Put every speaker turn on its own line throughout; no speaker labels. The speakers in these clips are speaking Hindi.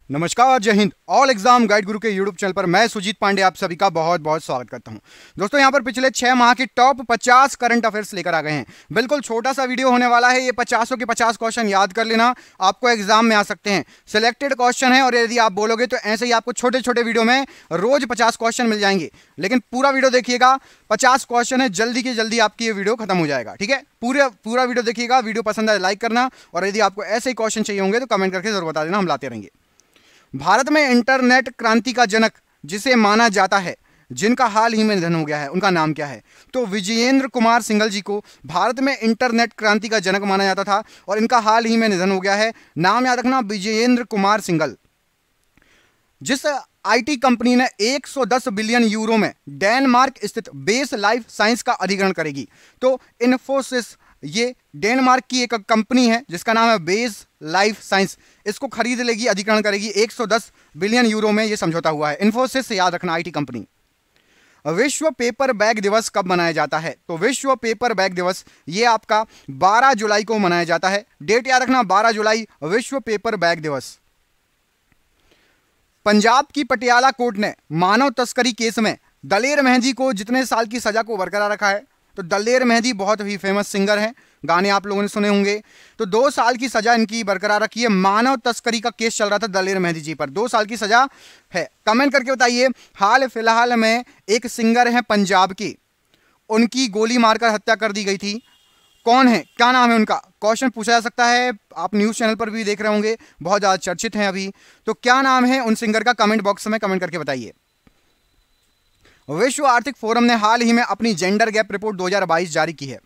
नमस्कार, जय हिंद। ऑल एग्जाम गाइड गुरु के यूट्यूब चैनल पर मैं सुजीत पांडे आप सभी का बहुत बहुत स्वागत करता हूं। दोस्तों, यहां पर पिछले 6 माह की टॉप 50 करंट अफेयर्स लेकर आ गए हैं। बिल्कुल छोटा सा वीडियो होने वाला है। ये 50 के 50 क्वेश्चन याद कर लेना, आपको एग्जाम में आ सकते हैं। सिलेक्टेड क्वेश्चन है और यदि आप बोलोगे तो ऐसे ही आपको छोटे छोटे वीडियो में रोज 50 क्वेश्चन मिल जाएंगे। लेकिन पूरा वीडियो देखिएगा, 50 क्वेश्चन है, जल्दी की जल्दी आपकी ये वीडियो खत्म हो जाएगा। ठीक है, पूरा वीडियो देखिएगा। वीडियो पसंद आए लाइक करना, और यदि आपको ऐसे ही क्वेश्चन चाहिए होंगे तो कमेंट करके जरूर बता देना, हम लाते रहेंगे। भारत में इंटरनेट क्रांति का जनक जिसे माना जाता है, जिनका हाल ही में निधन हो गया है, उनका नाम क्या है? तो विजयेंद्र कुमार सिंघल जी को भारत में इंटरनेट क्रांति का जनक माना जाता था और इनका हाल ही में निधन हो गया है। नाम याद रखना, विजयेंद्र कुमार सिंघल। जिस आईटी कंपनी ने 110 बिलियन यूरो में डेनमार्क स्थित बेस लाइफ साइंस का अधिग्रहण करेगी, तो इन्फोसिस, ये डेनमार्क की एक कंपनी है जिसका नाम है बेस लाइफ साइंस, इसको खरीद लेगी, अधिग्रहण करेगी। 110 बिलियन यूरो में ये समझौता हुआ है। इन्फोसिस याद रखना, आईटी कंपनी। विश्व पेपर बैग दिवस कब मनाया जाता है? तो विश्व पेपर बैग दिवस ये आपका 12 जुलाई को मनाया जाता है। डेट याद रखना, 12 जुलाई, विश्व पेपर बैग दिवस। पंजाब की पटियाला कोर्ट ने मानव तस्करी केस में दलेर मेहंदी को जितने साल की सजा को बरकरार रखा है? तो दलेर मेहंदी बहुत ही फेमस सिंगर हैं, गाने आप लोगों ने सुने होंगे। तो 2 साल की सजा इनकी बरकरार रखी है। मानव तस्करी का केस चल रहा था दलेर मेहंदी जी पर, 2 साल की सजा है। कमेंट करके बताइए, हाल फिलहाल में एक सिंगर है पंजाब की, उनकी गोली मारकर हत्या कर दी गई थी। कौन है, क्या नाम है उनका? क्वेश्चन पूछा जा सकता है, आप न्यूज चैनल पर भी देख रहे होंगे, बहुत ज्यादा चर्चित हैं अभी। तो क्या नाम है उन सिंगर का? कमेंट बॉक्स में कमेंट करके बताइए। विश्व आर्थिक फोरम ने हाल ही में अपनी जेंडर गैप रिपोर्ट 2022 जारी की है।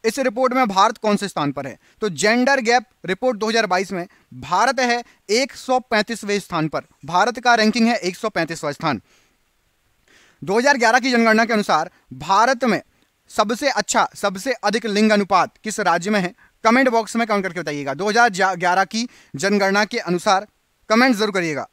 इस रिपोर्ट में भारत कौन से स्थान पर है? तो जेंडर गैप रिपोर्ट 2022 में भारत है 135वें स्थान पर। भारत का रैंकिंग है 135वां स्थान। 2011 की जनगणना के अनुसार भारत में सबसे अच्छा, सबसे अधिक लिंग अनुपात किस राज्य में है? कमेंट बॉक्स में कमेंट करके बताइएगा। 2011 की जनगणना के अनुसार कमेंट जरूर करिएगा।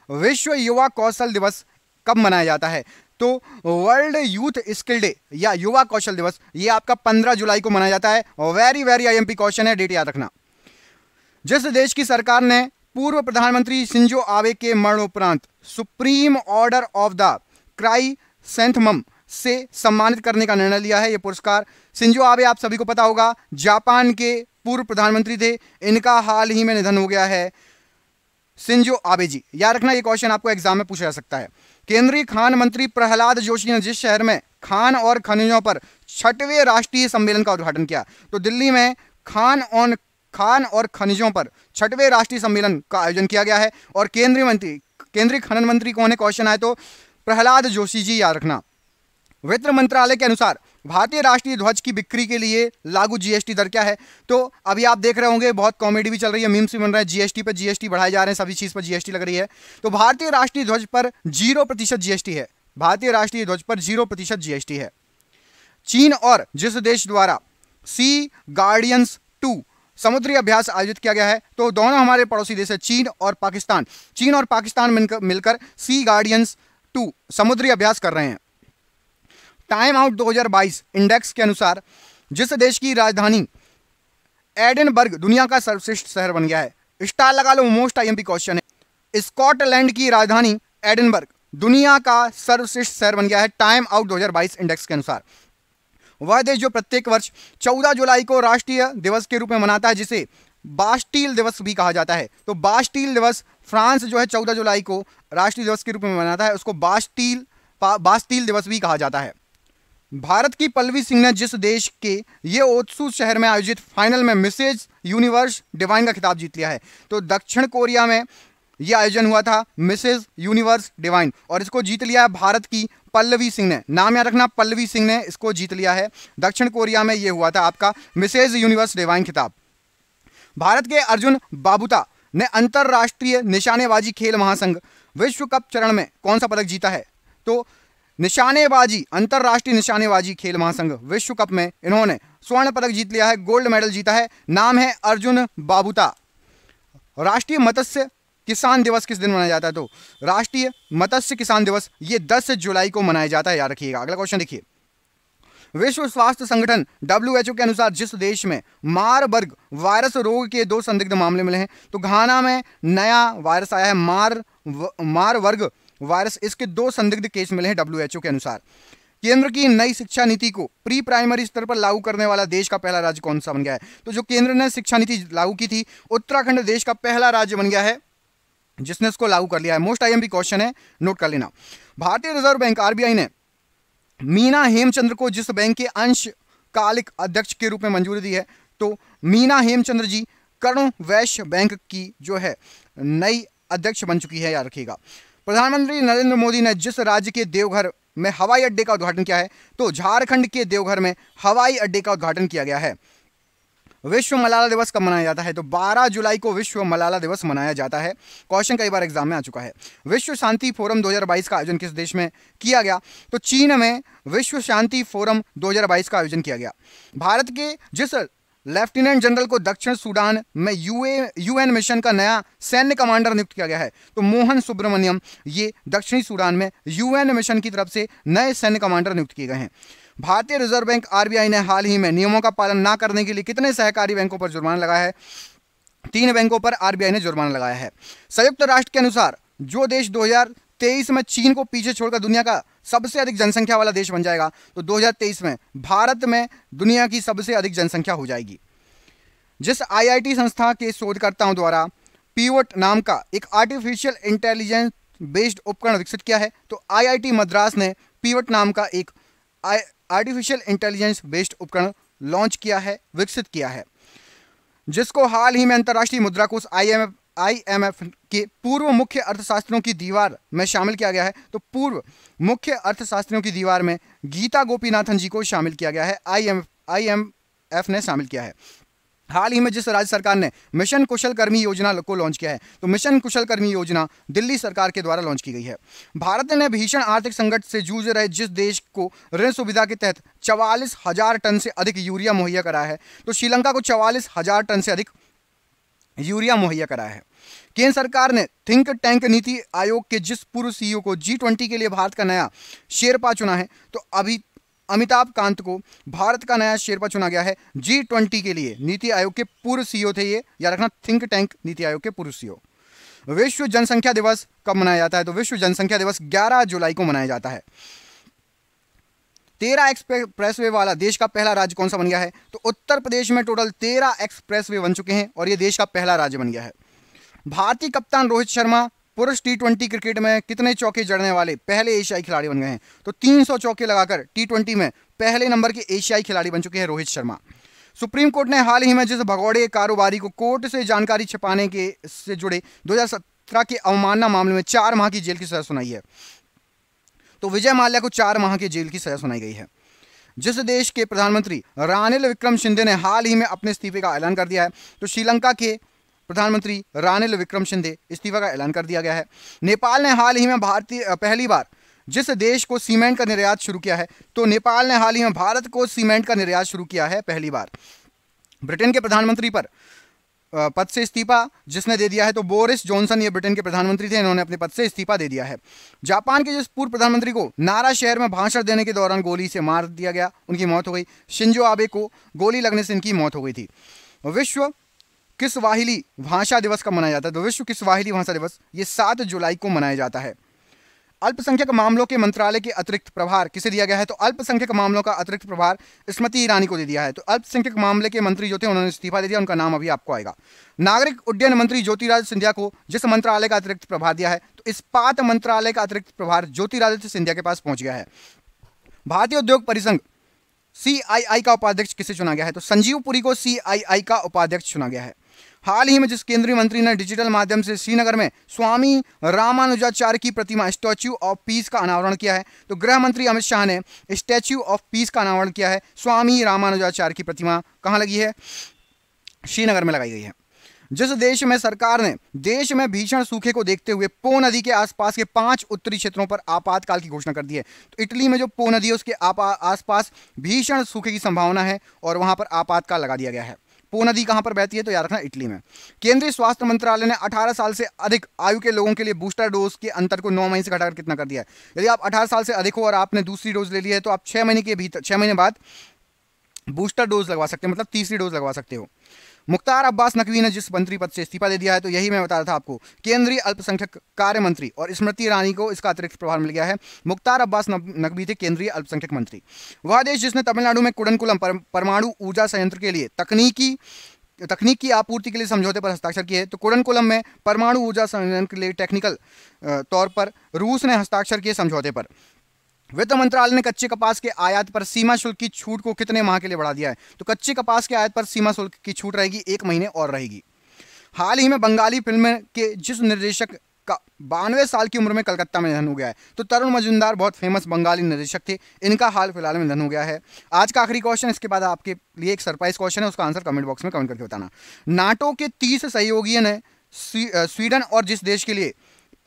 विश्व युवा कौशल दिवस कब मनाया जाता है? तो वर्ल्ड यूथ स्किल डे या युवा कौशल दिवस ये आपका 15 जुलाई को मनाया जाता है। वेरी वेरी आईएमपी क्वेश्चन है, डेट याद रखना। जिस देश की सरकार ने पूर्व प्रधानमंत्री शिंजो आबे के मरणोपरांत सुप्रीम ऑर्डर ऑफ द क्राइसेंथमम से सम्मानित करने का निर्णय लिया है? ये पुरस्कार शिंजो आबे आप सभी को पता होगा, जापान के पूर्व प्रधानमंत्री थे, इनका हाल ही में निधन हो गया है। शिंजो आबे जी, याद रखना, ये क्वेश्चन आपको एग्जाम में पूछा जा सकता है। केंद्रीय खान मंत्री प्रहलाद जोशी ने जिस शहर में खान और खनिजों पर 6वें राष्ट्रीय सम्मेलन का उद्घाटन किया, तो दिल्ली में खान और खनिजों पर 6वें राष्ट्रीय सम्मेलन का आयोजन किया गया है। और केंद्रीय खनन मंत्री कौन है? क्वेश्चन आए तो प्रहलाद जोशी जी, याद रखना। वित्त मंत्रालय के अनुसार भारतीय राष्ट्रीय ध्वज की बिक्री के लिए लागू जीएसटी दर क्या है? तो अभी आप देख रहे होंगे, बहुत कॉमेडी भी चल रही है, मीम्स भी बन रहा है, जीएसटी पर जीएसटी बढ़ाए जा रहे हैं, सभी चीज पर जीएसटी लग रही है। तो भारतीय राष्ट्रीय ध्वज पर 0% जीएसटी है। भारतीय राष्ट्रीय ध्वज पर 0% जीएसटी है। चीन और जिस देश द्वारा सी गार्डियंस 2 समुद्री अभ्यास आयोजित किया गया है, तो दोनों हमारे पड़ोसी देश है, चीन और पाकिस्तान। चीन और पाकिस्तान मिलकर सी गार्डियंस 2 समुद्री अभ्यास कर रहे हैं। टाइम आउट 2022 इंडेक्स के अनुसार जिस देश की राजधानी एडिनबर्ग दुनिया का सर्वश्रेष्ठ शहर बन गया है, स्टार लगा लो, मोस्ट आईएमपी क्वेश्चन है। स्कॉटलैंड की राजधानी एडिनबर्ग दुनिया का सर्वश्रेष्ठ शहर बन गया है टाइम आउट 2022 इंडेक्स के अनुसार। वह देश जो प्रत्येक वर्ष 14 जुलाई को राष्ट्रीय दिवस के रूप में मनाता है, जिसे बास्टील दिवस भी कहा जाता है। तो बास्टील दिवस, फ्रांस जो है 14 जुलाई को राष्ट्रीय दिवस के रूप में मनाता है, उसको बास्टील दिवस भी कहा जाता है। भारत की पल्लवी सिंह ने जिस देश के ये ओत्सु शहर में आयोजित फाइनल में मिसेज यूनिवर्स डिवाइन का खिताब जीत लिया है, तो दक्षिण कोरिया में यह आयोजन हुआ था, मिसेज यूनिवर्स डिवाइन, और इसको जीत लिया है भारत की पल्लवी सिंह ने। नाम याद रखना, पल्लवी सिंह ने इसको जीत लिया है। दक्षिण कोरिया में यह हुआ था आपका मिसेज यूनिवर्स डिवाइन खिताब। भारत के अर्जुन बाबूता ने अंतरराष्ट्रीय निशानेबाजी खेल महासंघ विश्व कप चरण में कौन सा पदक जीता है? तो निशानेबाजी, अंतरराष्ट्रीय निशानेबाजी खेल महासंघ विश्व कप में इन्होंने स्वर्ण पदक जीत लिया है, गोल्ड मेडल जीता है। नाम है अर्जुन बाबूता। राष्ट्रीय मत्स्य किसान दिवस किस दिन मनाया जाता है? तो राष्ट्रीय मत्स्य किसान दिवस ये 10 जुलाई को मनाया जाता है, याद रखिएगा। अगला क्वेश्चन देखिए, विश्व स्वास्थ्य संगठन WHO के अनुसार जिस देश में मारबर्ग वायरस रोग के 2 संदिग्ध मामले मिले हैं, तो घाना में नया वायरस आया है मारबर्ग वायरस, इसके 2 संदिग्ध केस मिले हैं WHO के अनुसार। केंद्र की नई शिक्षा नीति को प्री प्राइमरी स्तर पर लागू करने वाला देश का पहला राज्य कौन सा बन गया है? तो जो केंद्र ने शिक्षा नीति लागू की थी, उत्तराखंड देश का पहला राज्य बन गया है जिसने इसको लागू कर लिया है। मोस्ट IMP क्वेश्चन है, नोट कर लेना। भारतीय रिजर्व बैंक RBI ने मीना हेमचंद्र को जिस बैंक के अंशकालिक अध्यक्ष के रूप में मंजूरी दी है, तो मीना हेमचंद्र जी करुण वैश्य बैंक की जो है नई अध्यक्ष बन चुकी है, याद रखिएगा। प्रधानमंत्री नरेंद्र मोदी ने जिस राज्य के देवघर में हवाई अड्डे का उद्घाटन किया है, तो झारखंड के देवघर में हवाई अड्डे का उद्घाटन किया गया है। विश्व मलाला दिवस कब मनाया जाता है? तो 12 जुलाई को विश्व मलाला दिवस मनाया जाता है। क्वेश्चन कई बार एग्जाम में आ चुका है। विश्व शांति फोरम 2022 का आयोजन किस देश में किया गया? तो चीन में विश्व शांति फोरम 2022 का आयोजन किया गया। भारत के जिस लेफ्टिनेंट जनरल को दक्षिण सूडान में UN मिशन का नया सैन्य कमांडर नियुक्त किया गया है, तो मोहन सुब्रमण्यम, ये दक्षिणी सूडान में UN मिशन की तरफ से नए सैन्य कमांडर नियुक्त किए गए हैं। भारतीय रिजर्व बैंक RBI ने हाल ही में नियमों का पालन न करने के लिए कितने सहकारी बैंकों पर जुर्माना लगाया है? 3 बैंकों पर RBI ने जुर्माना लगाया है। संयुक्त राष्ट्र के अनुसार जो देश 2023 में चीन को पीछे छोड़कर दुनिया का सबसे अधिक जनसंख्या वाला देश बन जाएगा, तो 2023 में भारत में दुनिया की सबसे अधिक जनसंख्या हो जाएगी। जिस IIT संस्था के शोधकर्ताओं द्वारा पीवट नाम का एक आर्टिफिशियल इंटेलिजेंस बेस्ड उपकरण विकसित किया है, तो IIT मद्रास ने पीवट नाम का एक आर्टिफिशियल इंटेलिजेंस बेस्ड उपकरण लॉन्च किया है, विकसित किया है, जिसको हाल ही में अंतर्राष्ट्रीय मुद्रा कोष IMF के पूर्व मुख्य अर्थशास्त्रियों की दीवार में शामिल किया गया है। तो पूर्व मुख्य अर्थशास्त्रियों की दीवार में गीता गोपीनाथन जी को शामिल किया गया है, IMF ने शामिल किया है। हाल ही में जिस राज्य सरकार ने मिशन कुशल कर्मी योजना को लॉन्च किया है, तो मिशन कुशल कर्मी योजना दिल्ली सरकार के द्वारा लॉन्च की गई है। भारत ने भीषण आर्थिक संकट से जूझ रहे जिस देश को ऋण सुविधा के तहत 44,000 टन से अधिक यूरिया मुहैया कराया है, तो श्रीलंका को 44,000 टन से अधिक यूरिया मुहैया कराया है। केंद्र सरकार ने थिंक टैंक नीति आयोग के जिस पूर्व CEO को G20 के लिए भारत का नया शेरपा चुना है, तो अमिताभ कांत को भारत का नया शेरपा चुना गया है G20 के लिए। नीति आयोग के पूर्व CEO थे ये, याद रखना, थिंक टैंक नीति आयोग के पूर्व CEO। विश्व जनसंख्या दिवस कब मनाया जाता है? तो विश्व जनसंख्या दिवस 11 जुलाई को मनाया जाता है। 13 एक्सप्रेसवे वाला देश का पहला राज्य कौन सा बन गया है? तो उत्तर प्रदेश में टोटल 13 एक्सप्रेसवे बन चुके हैं और ये देश का पहला राज्य बन गया है। भारतीय कप्तान रोहित शर्मा पुरुष T20 क्रिकेट में कितने चौके जड़ने वाले पहले एशियाई खिलाड़ी बन गए हैं? तो 300 चौके लगाकर T20 में पहले नंबर के एशियाई खिलाड़ी बन चुके हैं रोहित शर्मा। सुप्रीम कोर्ट ने हाल ही में जिस भगौड़े कारोबारी को कोर्ट से जानकारी छिपाने के से जुड़े 2017 के अवमानना मामले में 4 माह की जेल की सजा सुनाई है, तो विजय माल्या को 4 माह की जेल की सजा सुनाई गई है। जिस देश के प्रधानमंत्री रानिल विक्रमसिंघे ने हाल ही में अपने इस्तीफे का ऐलान कर दिया है, तो श्रीलंका के प्रधानमंत्री रानिल विक्रमसिंघे इस्तीफा का ऐलान कर दिया गया है। नेपाल ने हाल ही में पहली बार जिस देश को सीमेंट का निर्यात शुरू किया है, तो नेपाल ने हाल ही में भारत को सीमेंट का निर्यात शुरू किया है पहली बार। ब्रिटेन के प्रधानमंत्री पर पद से इस्तीफा जिसने दे दिया है, तो बोरिस जॉनसन, ये ब्रिटेन के प्रधानमंत्री थे, इन्होंने अपने पद से इस्तीफा दे दिया है। जापान के जिस पूर्व प्रधानमंत्री को नारा शहर में भाषण देने के दौरान गोली से मार दिया गया, उनकी मौत हो गई। शिंजो आबे को गोली लगने से इनकी मौत हो गई थी। विश्व किस्वाहिली भाषा दिवस कब मनाया जाता है? तो विश्व किस्वाहिली भाषा दिवस ये 7 जुलाई को मनाया जाता है। अल्पसंख्यक मामलों के मंत्रालय के अतिरिक्त प्रभार किसे दिया गया है? तो अल्पसंख्यक मामलों का अतिरिक्त प्रभार स्मृति ईरानी को दे दिया है। तो अल्पसंख्यक मामले के मंत्री जो थे उन्होंने इस्तीफा दे दिया, उनका नाम अभी आपको आएगा। नागरिक उड्डयन मंत्री ज्योतिरादित्य सिंधिया को जिस मंत्रालय का अतिरिक्त प्रभार दिया है, तो इस्पात मंत्रालय का अतिरिक्त प्रभार ज्योतिरादित्य सिंधिया के पास पहुंच गया है। भारतीय उद्योग परिसंघ CII का उपाध्यक्ष किसे चुना गया है? तो संजीव पुरी को CII का उपाध्यक्ष चुना गया है। हाल ही में जिस केंद्रीय मंत्री ने डिजिटल माध्यम से श्रीनगर में स्वामी रामानुजाचार्य की प्रतिमा स्टैच्यू ऑफ पीस का अनावरण किया है, तो गृह मंत्री अमित शाह ने स्टैच्यू ऑफ पीस का अनावरण किया है। स्वामी रामानुजाचार्य की प्रतिमा कहाँ लगी है? श्रीनगर में लगाई गई है। जिस देश में सरकार ने देश में भीषण सूखे को देखते हुए पो नदी के आसपास के 5 उत्तरी क्षेत्रों पर आपातकाल की घोषणा कर दी है, तो इटली में जो पो नदी है उसके आसपास भीषण सूखे की संभावना है और वहां पर आपातकाल लगा दिया गया है। पो नदी कहां पर बहती है? तो याद रखना इटली में। केंद्रीय स्वास्थ्य मंत्रालय ने 18 साल से अधिक आयु के लोगों के लिए बूस्टर डोज के अंतर को 9 महीने से घटाकर कितना कर दिया है? यदि आप 18 साल से अधिक हो और आपने दूसरी डोज ले ली है तो आप 6 महीने के भीतर, 6 महीने बाद बूस्टर डोज लगवा सकते हैं, मतलब तीसरी डोज लगवा सकते हो। मुख्तार अब्बास नकवी ने जिस मंत्री पद से इस्तीफा दे दिया है, तो यही मैं बता रहा था आपको, केंद्रीय अल्पसंख्यक कार्य मंत्री, और स्मृति ईरानी को इसका अतिरिक्त प्रभार मिल गया है। मुख्तार अब्बास नकवी थे केंद्रीय अल्पसंख्यक मंत्री। वह देश जिसने तमिलनाडु में कुडनकुलम परमाणु ऊर्जा संयंत्र के लिए तकनीक की आपूर्ति के लिए समझौते पर हस्ताक्षर किए, तो कुडनकुलम में परमाणु ऊर्जा संयंत्र के लिए टेक्निकल तौर पर रूस ने हस्ताक्षर किए समझौते पर। वित्त मंत्रालय ने कच्चे कपास के आयात पर सीमा शुल्क की छूट को कितने माह के लिए बढ़ा दिया है? तो कच्चे कपास के आयात पर सीमा शुल्क की छूट रहेगी 1 महीने और रहेगी। हाल ही में बंगाली फिल्म के जिस निर्देशक का 92 साल की उम्र में कलकत्ता में निधन हो गया है, तो तरुण मजूमदार बहुत फेमस बंगाली निर्देशक थे, इनका हाल फिलहाल में निधन हो गया है। आज का आखिरी क्वेश्चन, इसके बाद आपके लिए एक सरप्राइज क्वेश्चन है, उसका आंसर कमेंट बॉक्स में कमेंट करके बताना। नाटो के 30 सहयोगियों ने स्वीडन और जिस देश के लिए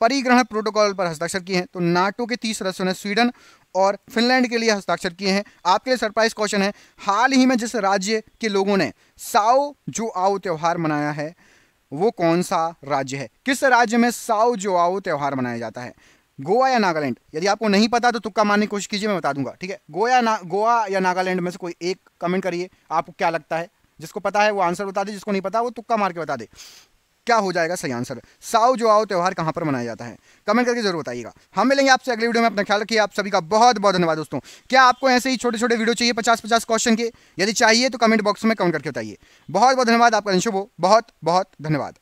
परिग्रहण प्रोटोकॉल पर हस्ताक्षर किए हैं, तो नाटो के 30 सदस्यों ने स्वीडन और फिनलैंड के लिए हस्ताक्षर किए हैं। आपके लिए सरप्राइज क्वेश्चन है, हाल ही में जिस राज्य के लोगों ने साओ जोआओ त्योहार मनाया है, वो कौन सा राज्य है? किस राज्य में साओ जोआओ त्योहार मनाया जाता है? गोवा या नागालैंड? यदि आपको नहीं पता तो तुक्का मारने की कोशिश कीजिए, मैं बता दूंगा, ठीक है। गोवा या नागालैंड में से कोई एक कमेंट करिए, आपको क्या लगता है। जिसको पता है वो आंसर बता दे, जिसको नहीं पता वो तुक्का मार के बता दे क्या हो जाएगा सही आंसर। साओ जोआओ त्योहार कहां पर मनाया जाता है? कमेंट करके जरूर बताइएगा। हम मिलेंगे आपसे अगले वीडियो में। अपना ख्याल रखिए। आप सभी का बहुत बहुत धन्यवाद दोस्तों। क्या आपको ऐसे ही छोटे छोटे वीडियो चाहिए 50-50 क्वेश्चन के? यदि चाहिए तो कमेंट बॉक्स में कमेंट करके बताइए। बहुत बहुत धन्यवाद। आपका दिन शुभ हो। बहुत बहुत धन्यवाद।